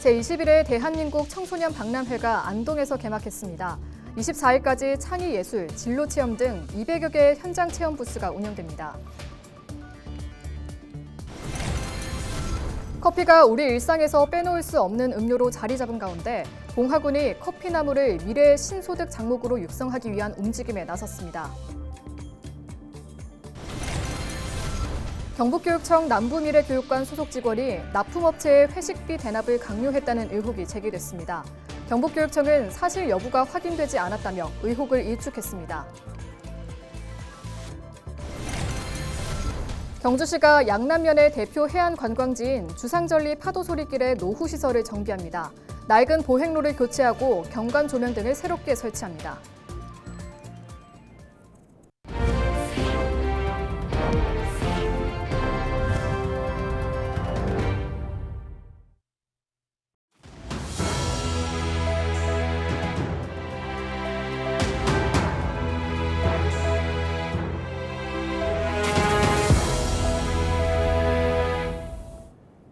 제21회 대한민국 청소년 박람회가 안동에서 개막했습니다. 24일까지 창의 예술, 진로 체험 등 200여 개의 현장 체험 부스가 운영됩니다. 커피가 우리 일상에서 빼놓을 수 없는 음료로 자리 잡은 가운데 봉화군이 커피나무를 미래의 신소득 작목으로 육성하기 위한 움직임에 나섰습니다. 경북교육청 남부미래교육관 소속 직원이 납품업체의 회식비 대납을 강요했다는 의혹이 제기됐습니다. 경북교육청은 사실 여부가 확인되지 않았다며 의혹을 일축했습니다. 경주시가 양남면의 대표 해안 관광지인 주상절리 파도소리길의 노후시설을 정비합니다. 낡은 보행로를 교체하고 경관 조명 등을 새롭게 설치합니다.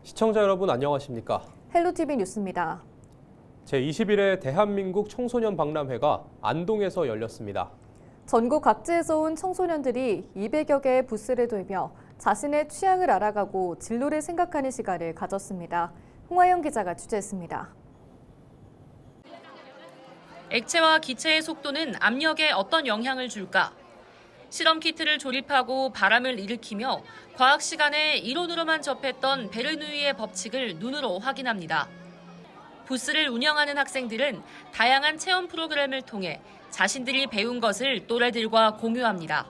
시청자 여러분 안녕하십니까? 헬로티비 뉴스입니다. 제21회 대한민국 청소년 박람회가 안동에서 열렸습니다. 전국 각지에서 온 청소년들이 200여 개의 부스를 돌며 자신의 취향을 알아가고 진로를 생각하는 시간을 가졌습니다. 홍하영 기자가 취재했습니다. 액체와 기체의 속도는 압력에 어떤 영향을 줄까? 실험 키트를 조립하고 바람을 일으키며 과학 시간에 이론으로만 접했던 베르누이의 법칙을 눈으로 확인합니다. 부스를 운영하는 학생들은 다양한 체험 프로그램을 통해 자신들이 배운 것을 또래들과 공유합니다.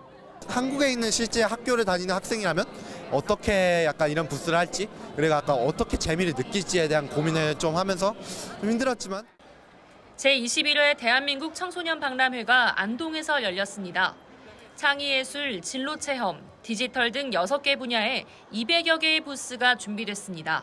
한국에 있는 실제 학교를 다니는 학생이라면 어떻게 약간 이런 부스를 할지, 그리고 약간 어떻게 재미를 느낄지에 대한 고민을 좀 하면서 좀 힘들었지만 제21회 대한민국 청소년 박람회가 안동에서 열렸습니다. 창의예술, 진로체험, 디지털 등 6개 분야에 200여 개의 부스가 준비됐습니다.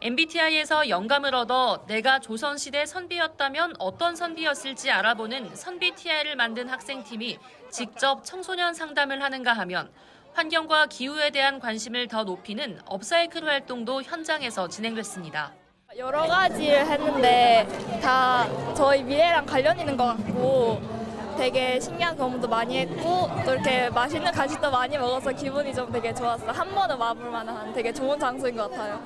MBTI에서 영감을 얻어 내가 조선시대 선비였다면 어떤 선비였을지 알아보는 선비TI를 만든 학생팀이 직접 청소년 상담을 하는가 하면 환경과 기후에 대한 관심을 더 높이는 업사이클 활동도 현장에서 진행됐습니다. 여러 가지를 했는데 다 저희 미래랑 관련 있는 것 같고 되게 신기한 경험도 많이 했고 또 이렇게 맛있는 간식도 많이 먹어서 기분이 좀 되게 좋았어요. 한 번은 와볼 만한 되게 좋은 장소인 것 같아요.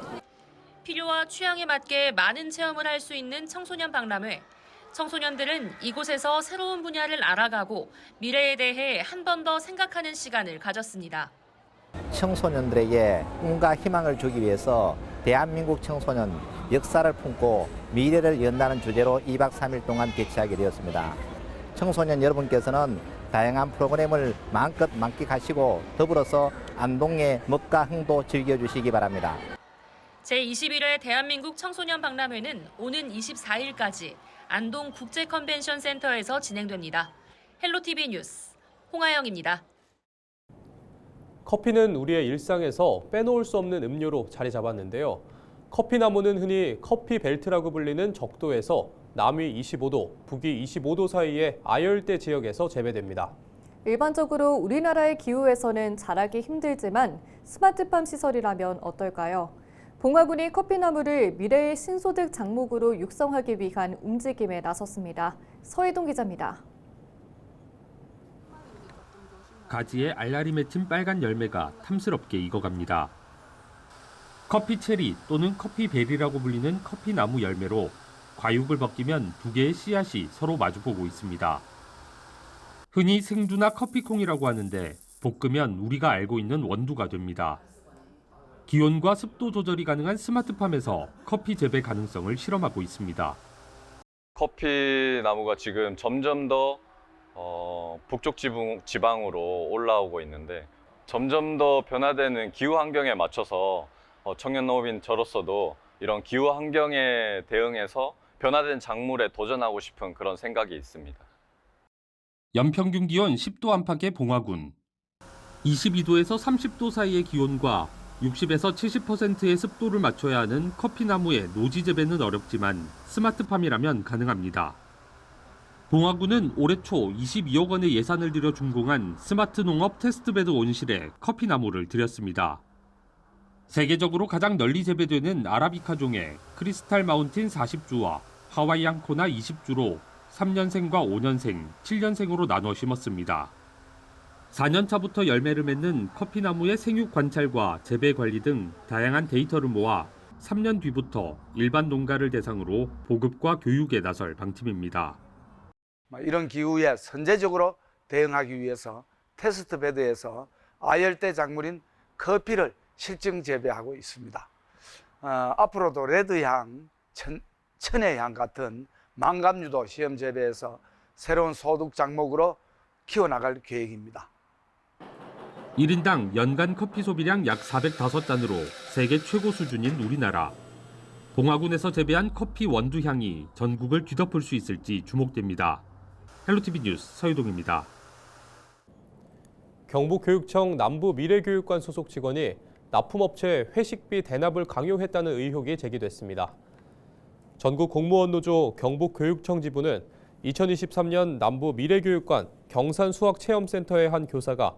필요와 취향에 맞게 많은 체험을 할 수 있는 청소년 박람회. 청소년들은 이곳에서 새로운 분야를 알아가고 미래에 대해 한 번 더 생각하는 시간을 가졌습니다. 청소년들에게 꿈과 희망을 주기 위해서 대한민국 청소년 역사를 품고 미래를 연다는 주제로 2박 3일 동안 개최하게 되었습니다. 청소년 여러분께서는 다양한 프로그램을 마음껏 만끽하시고 더불어서 안동의 먹과 흥도 즐겨주시기 바랍니다. 제21회 대한민국 청소년 박람회는 오는 24일까지 안동 국제컨벤션센터에서 진행됩니다. 헬로티비 뉴스 홍하영입니다. 커피는 우리의 일상에서 빼놓을 수 없는 음료로 자리 잡았는데요. 커피나무는 흔히 커피 벨트라고 불리는 적도에서 남위 25도, 북위 25도 사이의 아열대 지역에서 재배됩니다. 일반적으로 우리나라의 기후에서는 자라기 힘들지만 스마트팜 시설이라면 어떨까요? 봉화군이 커피나무를 미래의 신소득 작목으로 육성하기 위한 움직임에 나섰습니다. 서희동 기자입니다. 가지에 알알이 맺힌 빨간 열매가 탐스럽게 익어갑니다. 커피 체리 또는 커피 베리라고 불리는 커피나무 열매로 과육을 벗기면 두 개의 씨앗이 서로 마주보고 있습니다. 흔히 생두나 커피콩이라고 하는데 볶으면 우리가 알고 있는 원두가 됩니다. 기온과 습도 조절이 가능한 스마트팜에서 커피 재배 가능성을 실험하고 있습니다. 커피 나무가 지금 점점 더 북쪽 지방으로 올라오고 있는데 점점 더 변화되는 기후 환경에 맞춰서 청년 농업인 저로서도 이런 기후 환경에 대응해서 변화된 작물에 도전하고 싶은 그런 생각이 있습니다. 연평균 기온 10도 안팎의 봉화군. 22도에서 30도 사이의 기온과 60에서 70%의 습도를 맞춰야 하는 커피나무의 노지 재배는 어렵지만 스마트팜이라면 가능합니다. 봉화군은 올해 초 22억 원의 예산을 들여 준공한 스마트 농업 테스트베드 온실에 커피나무를 들였습니다. 세계적으로 가장 널리 재배되는 아라비카 종의 크리스탈 마운틴 40주와 하와이안 코나 20주로 3년생과 5년생, 7년생으로 나눠 심었습니다. 4년차부터 열매를 맺는 커피나무의 생육 관찰과 재배 관리 등 다양한 데이터를 모아 3년 뒤부터 일반 농가를 대상으로 보급과 교육에 나설 방침입니다. 이런 기후에 선제적으로 대응하기 위해서 테스트 베드에서 아열대 작물인 커피를 실증 재배하고 있습니다. 앞으로도 레드향, 천혜향 같은 망감류도 시험 재배해서 새로운 소득 작목으로 키워나갈 계획입니다. 1인당 연간 커피 소비량 약 405잔으로 세계 최고 수준인 우리나라. 봉화군에서 재배한 커피 원두향이 전국을 뒤덮을 수 있을지 주목됩니다. 헬로티비 뉴스 서유동입니다. 경북교육청 남부미래교육관 소속 직원이 납품업체 회식비 대납을 강요했다는 의혹이 제기됐습니다. 전국공무원노조 경북교육청 지부는 2023년 남부미래교육관 경산수학체험센터의 한 교사가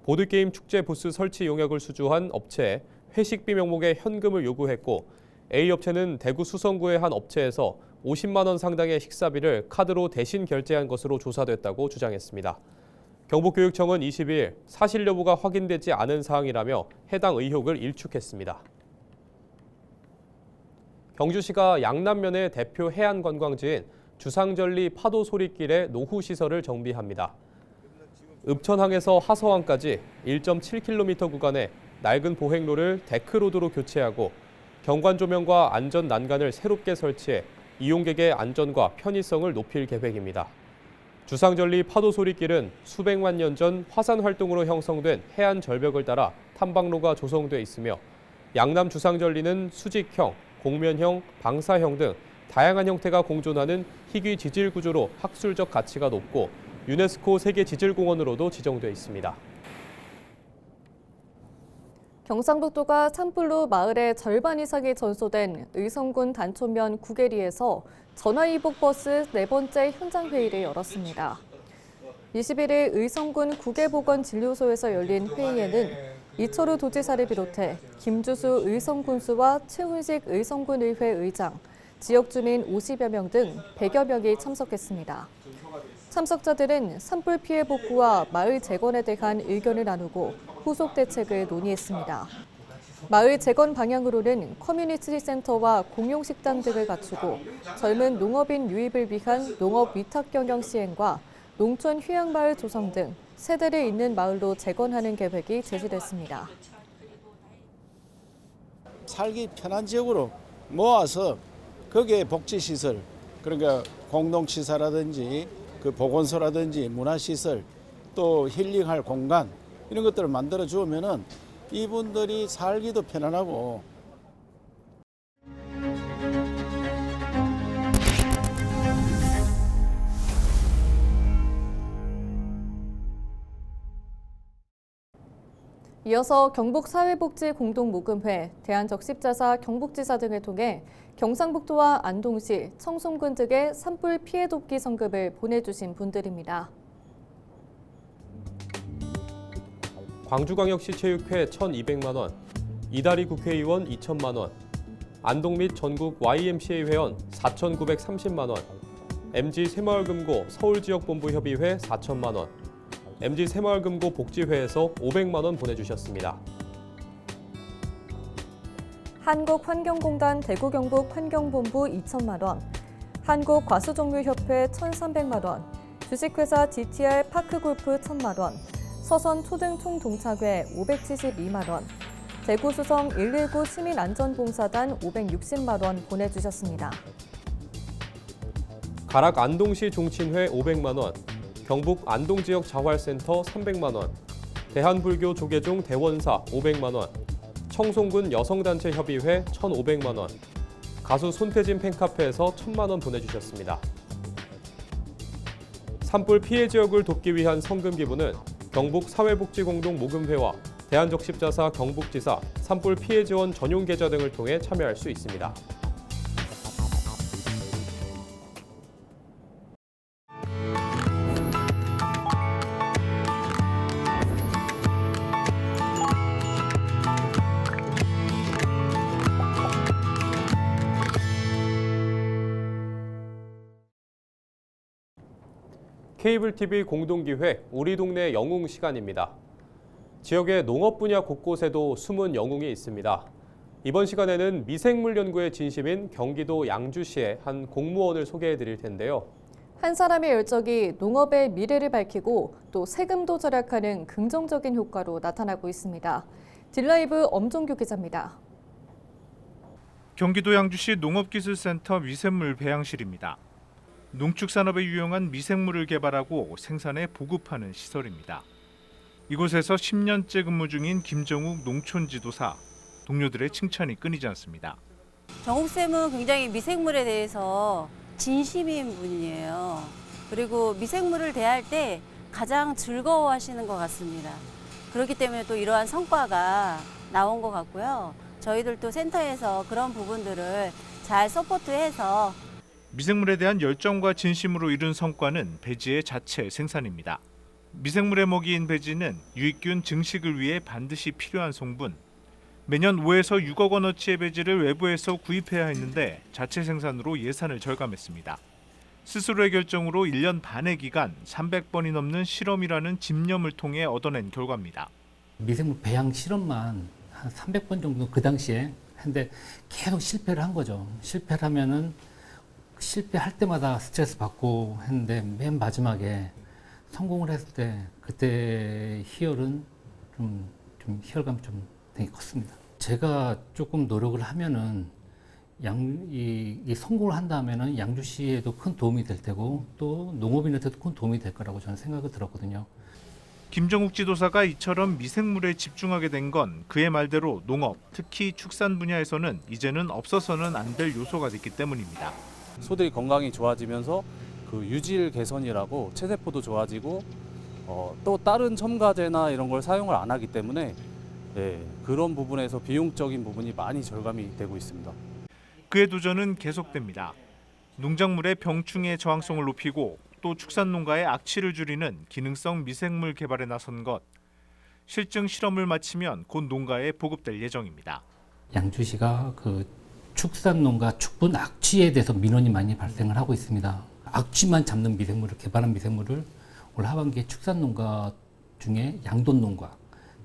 보드게임 축제 부스 설치 용역을 수주한 업체에 회식비 명목의 현금을 요구했고 A 업체는 대구 수성구의 한 업체에서 50만 원 상당의 식사비를 카드로 대신 결제한 것으로 조사됐다고 주장했습니다. 경북교육청은 22일 사실 여부가 확인되지 않은 사항이라며 해당 의혹을 일축했습니다. 경주시가 양남면의 대표 해안관광지인 주상절리 파도소리길의 노후시설을 정비합니다. 읍천항에서 하서항까지 1.7km 구간에 낡은 보행로를 데크로드로 교체하고 경관조명과 안전 난간을 새롭게 설치해 이용객의 안전과 편의성을 높일 계획입니다. 주상절리 파도소리길은 수백만 년 전 화산 활동으로 형성된 해안 절벽을 따라 탐방로가 조성돼 있으며 양남 주상절리는 수직형, 곡면형, 방사형 등 다양한 형태가 공존하는 희귀 지질 구조로 학술적 가치가 높고 유네스코 세계지질공원으로도 지정돼 있습니다. 경상북도가 산불로 마을의 절반 이상이 전소된 의성군 단촌면 구계리에서 전화이복버스 네 번째 현장회의를 열었습니다. 21일 의성군 구계보건진료소에서 열린 회의에는 이철우 도지사를 비롯해 김주수 의성군수와 최훈식 의성군의회 의장, 지역 주민 50여 명 등 100여 명이 참석했습니다. 참석자들은 산불 피해 복구와 마을 재건에 대한 의견을 나누고 후속 대책을 논의했습니다. 마을 재건 방향으로는 커뮤니티 센터와 공용식당 등을 갖추고 젊은 농업인 유입을 위한 농업 위탁 경영 시행과 농촌 휴양마을 조성 등 세대를 잇는 마을로 재건하는 계획이 제시됐습니다. 살기 편한 지역으로 모아서 거기에 복지시설, 그러니까 공동치사라든지 그 보건소라든지 문화시설, 또 힐링할 공간 이런 것들을 만들어 주면은 이분들이 살기도 편안하고. 이어서 경북사회복지공동모금회, 대한적십자사 경북지사 등을 통해 경상북도와 안동시, 청송군 등의 산불 피해 돕기 성금을 보내주신 분들입니다. 광주광역시 체육회 1,200만 원, 이다리 국회의원 2천만 원, 안동 및 전국 YMCA 회원 4,930만 원, MG 새마을금고 서울지역본부협의회 4천만 원, MG 새마을금고 복지회에서 500만 원 보내주셨습니다. 한국환경공단 대구 경북 환경본부 2천만 원, 한국과수종류협회 1,300만 원, 주식회사 GTR 파크골프 1,000만 원, 서선 초등총동창회 572만 원, 대구수성 119 시민안전봉사단 560만 원 보내주셨습니다. 가락 안동시 종친회 500만 원, 경북 안동지역 자활센터 300만 원, 대한불교 조계종 대원사 500만 원, 청송군 여성단체 협의회 1,500만 원, 가수 손태진 팬카페에서 1,000만 원 보내주셨습니다. 산불 피해 지역을 돕기 위한 성금 기부는 경북 사회복지공동모금회와 대한적십자사 경북지사 산불 피해 지원 전용 계좌 등을 통해 참여할 수 있습니다. 케이블 TV 공동기획 우리 동네 영웅 시간입니다. 지역의 농업 분야 곳곳에도 숨은 영웅이 있습니다. 이번 시간에는 미생물 연구에 진심인 경기도 양주시의 한 공무원을 소개해 드릴 텐데요. 한 사람의 열정이 농업의 미래를 밝히고 또 세금도 절약하는 긍정적인 효과로 나타나고 있습니다. 딜라이브 엄종규 기자입니다. 경기도 양주시 농업기술센터 미생물 배양실입니다. 농축산업에 유용한 미생물을 개발하고 생산해 보급하는 시설입니다. 이곳에서 10년째 근무 중인 김정욱 농촌지도사, 동료들의 칭찬이 끊이지 않습니다. 정욱 쌤은 굉장히 미생물에 대해서 진심인 분이에요. 그리고 미생물을 대할 때 가장 즐거워하시는 것 같습니다. 그렇기 때문에 또 이러한 성과가 나온 것 같고요. 저희들도 센터에서 그런 부분들을 잘 서포트해서 미생물에 대한 열정과 진심으로 이룬 성과는 배지의 자체 생산입니다. 미생물의 먹이인 배지는 유익균 증식을 위해 반드시 필요한 성분. 매년 5에서 6억 원어치의 배지를 외부에서 구입해야 했는데 자체 생산으로 예산을 절감했습니다. 스스로의 결정으로 1년 반의 기간 300번이 넘는 실험이라는 집념을 통해 얻어낸 결과입니다. 미생물 배양 실험만 한 300번 정도 그 당시에 했는데 계속 실패를 한 거죠. 실패를 하면은 실패할 때마다 스트레스 받고 했는데 맨 마지막에 성공을 했을 때 그때 희열은 좀 희열감이 좀 되게 컸습니다. 제가 조금 노력을 하면은 이 성공을 한다면은 양주시에도 큰 도움이 될 테고 또 농업인한테도 큰 도움이 될 거라고 저는 생각이 들었거든요. 김정욱 지도사가 이처럼 미생물에 집중하게 된 건 그의 말대로 농업, 특히 축산 분야에서는 이제는 없어서는 안 될 요소가 됐기 때문입니다. 소들이 건강이 좋아지면서 그 유질 개선이라고 체세포도 좋아지고 또 다른 첨가제나 이런 걸 사용을 안 하기 때문에 그런 부분에서 비용적인 부분이 많이 절감이 되고 있습니다. 그의 도전은 계속됩니다. 농작물의 병충해 저항성을 높이고 또 축산농가의 악취를 줄이는 기능성 미생물 개발에 나선 것. 실증 실험을 마치면 곧 농가에 보급될 예정입니다. 양주시가 그 축산농가 축분 악취에 대해서 민원이 많이 발생을 하고 있습니다. 악취만 잡는 미생물을 개발한 미생물을 올 하반기에 축산농가 중에 양돈농가,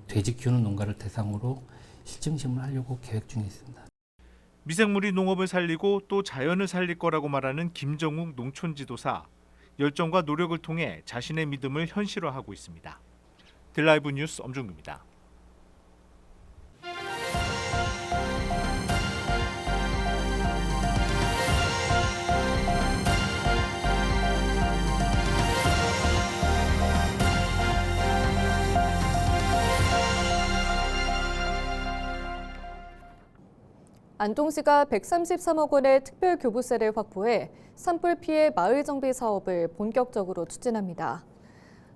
돼지 키우는 농가를 대상으로 실증 시험을 하려고 계획 중에 있습니다. 미생물이 농업을 살리고 또 자연을 살릴 거라고 말하는 김정욱 농촌지도사. 열정과 노력을 통해 자신의 믿음을 현실화하고 있습니다. 딜라이브 뉴스 엄종규입니다. 안동시가 133억 원의 특별 교부세를 확보해 산불 피해 마을 정비 사업을 본격적으로 추진합니다.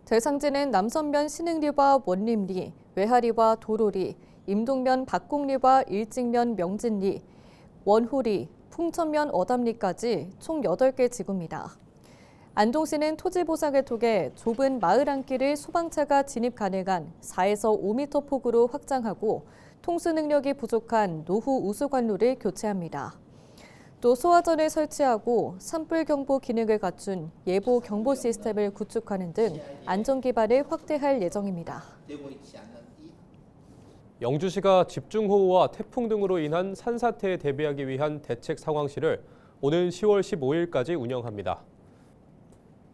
대상지는 남선면 신흥리와 원림리, 외하리와 도로리, 임동면 박곡리와 일직면 명진리, 원호리, 풍천면 어담리까지 총 8개 지구입니다. 안동시는 토지 보상을 통해 좁은 마을 안길을 소방차가 진입 가능한 4에서 5m 폭으로 확장하고 통수 능력이 부족한 노후 우수관로를 교체합니다. 또 소화전을 설치하고 산불 경보 기능을 갖춘 예보 경보 시스템을 구축하는 등 안전 기반을 확대할 예정입니다. 영주시가 집중호우와 태풍 등으로 인한 산사태에 대비하기 위한 대책 상황실을 오는 10월 15일까지 운영합니다.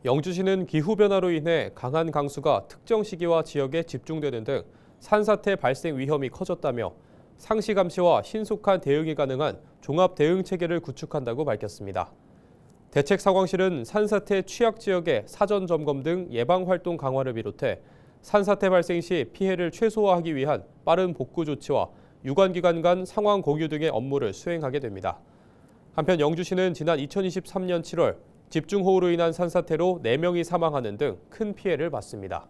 영주시는 기후변화로 인해 강한 강수가 특정 시기와 지역에 집중되는 등 산사태 발생 위험이 커졌다며 상시 감시와 신속한 대응이 가능한 종합 대응 체계를 구축한다고 밝혔습니다. 대책 상황실은 산사태 취약 지역의 사전 점검 등 예방 활동 강화를 비롯해 산사태 발생 시 피해를 최소화하기 위한 빠른 복구 조치와 유관기관 간 상황 공유 등의 업무를 수행하게 됩니다. 한편 영주시는 지난 2023년 7월 집중호우로 인한 산사태로 4명이 사망하는 등 큰 피해를 봤습니다.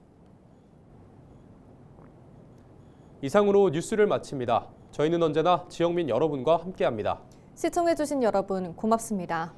이상으로 뉴스를 마칩니다. 저희는 언제나 지역민 여러분과 함께합니다. 시청해주신 여러분 고맙습니다.